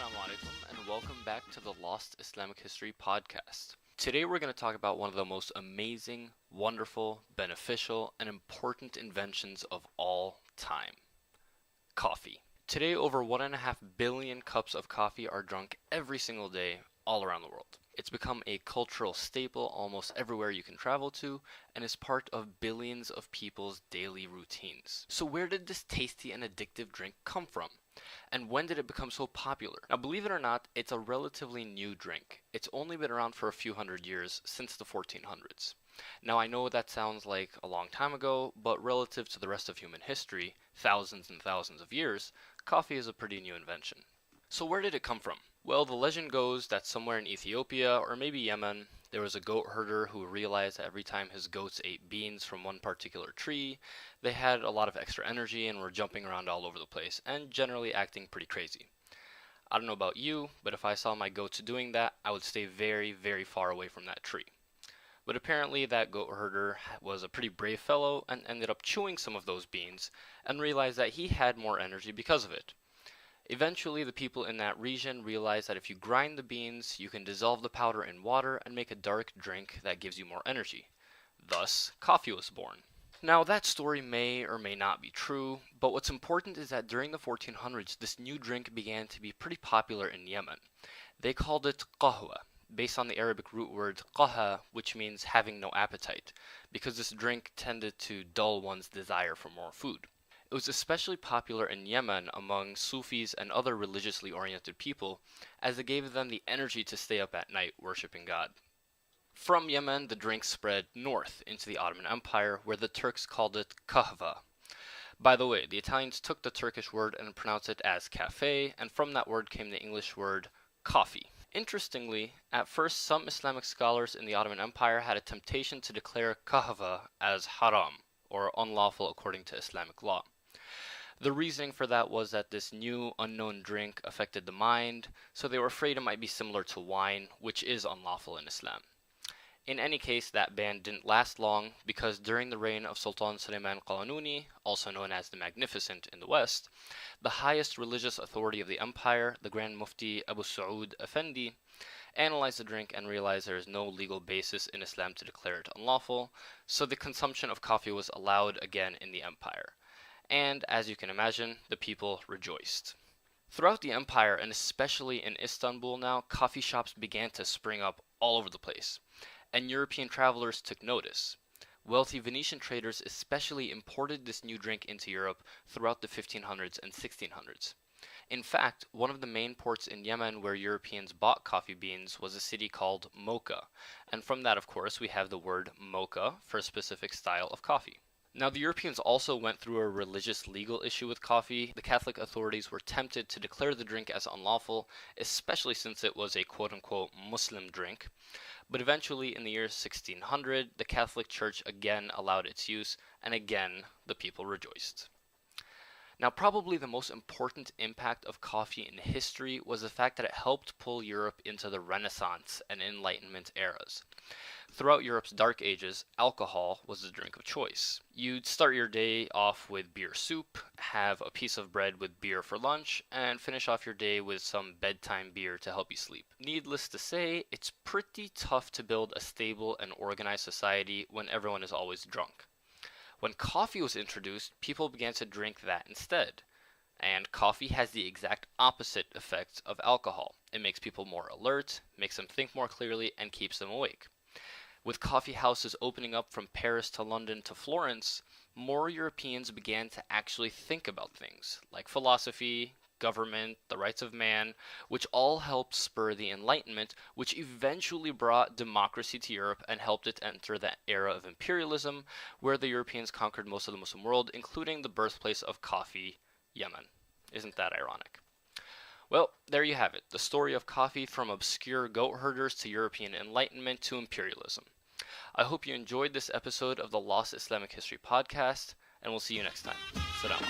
Assalamu alaikum and welcome back to the Lost Islamic History podcast. Today we're going to talk about one of the most amazing, wonderful, beneficial, and important inventions of all time. Coffee. Today over 1.5 billion cups of coffee are drunk every single day all around the world. It's become a cultural staple almost everywhere you can travel to and is part of billions of people's daily routines. So where did this tasty and addictive drink come from? And when did it become so popular? Now, believe it or not, it's a relatively new drink. It's only been around for a few hundred years, since the 1400s. Now, I know that sounds like a long time ago, but relative to the rest of human history, thousands and thousands of years, coffee is a pretty new invention. So where did it come from? Well, the legend goes that somewhere in Ethiopia, or maybe Yemen, there was a goat herder who realized that every time his goats ate beans from one particular tree, they had a lot of extra energy and were jumping around all over the place, and generally acting pretty crazy. I don't know about you, but if I saw my goats doing that, I would stay very, very far away from that tree. But apparently that goat herder was a pretty brave fellow and ended up chewing some of those beans and realized that he had more energy because of it. Eventually, the people in that region realized that if you grind the beans, you can dissolve the powder in water and make a dark drink that gives you more energy. Thus, coffee was born. Now, that story may or may not be true, but what's important is that during the 1400s, this new drink began to be pretty popular in Yemen. They called it qahwa, based on the Arabic root word qaha, which means having no appetite, because this drink tended to dull one's desire for more food. It was especially popular in Yemen among Sufis and other religiously oriented people, as it gave them the energy to stay up at night worshipping God. From Yemen, the drink spread north into the Ottoman Empire, where the Turks called it kahva. By the way, the Italians took the Turkish word and pronounced it as cafe, and from that word came the English word coffee. Interestingly, at first some Islamic scholars in the Ottoman Empire had a temptation to declare kahva as haram, or unlawful according to Islamic law. The reasoning for that was that this new unknown drink affected the mind, so they were afraid it might be similar to wine, which is unlawful in Islam. In any case, that ban didn't last long because during the reign of Sultan Suleiman Qalanuni, also known as the Magnificent in the West, the highest religious authority of the empire, the Grand Mufti Abu Saud Effendi, analyzed the drink and realized there is no legal basis in Islam to declare it unlawful, so the consumption of coffee was allowed again in the empire. And as you can imagine, the people rejoiced. Throughout the empire, and especially in Istanbul now, coffee shops began to spring up all over the place, and European travelers took notice. Wealthy Venetian traders especially imported this new drink into Europe throughout the 1500s and 1600s. In fact, one of the main ports in Yemen where Europeans bought coffee beans was a city called Mocha, and from that, of course, we have the word mocha for a specific style of coffee. Now, the Europeans also went through a religious legal issue with coffee. The Catholic authorities were tempted to declare the drink as unlawful, especially since it was a quote-unquote Muslim drink. But eventually, in the year 1600, the Catholic Church again allowed its use, and again, the people rejoiced. Now, probably the most important impact of coffee in history was the fact that it helped pull Europe into the Renaissance and Enlightenment eras. Throughout Europe's Dark Ages, alcohol was the drink of choice. You'd start your day off with beer soup, have a piece of bread with beer for lunch, and finish off your day with some bedtime beer to help you sleep. Needless to say, it's pretty tough to build a stable and organized society when everyone is always drunk. When coffee was introduced, people began to drink that instead. And coffee has the exact opposite effect of alcohol. It makes people more alert, makes them think more clearly, and keeps them awake. With coffee houses opening up from Paris to London to Florence, more Europeans began to actually think about things like philosophy, government, the rights of man, which all helped spur the Enlightenment, which eventually brought democracy to Europe and helped it enter that era of imperialism, where the Europeans conquered most of the Muslim world, including the birthplace of coffee, Yemen. Isn't that ironic? Well, there you have it, the story of coffee from obscure goat herders to European Enlightenment to imperialism. I hope you enjoyed this episode of the Lost Islamic History podcast, and we'll see you next time. Salam.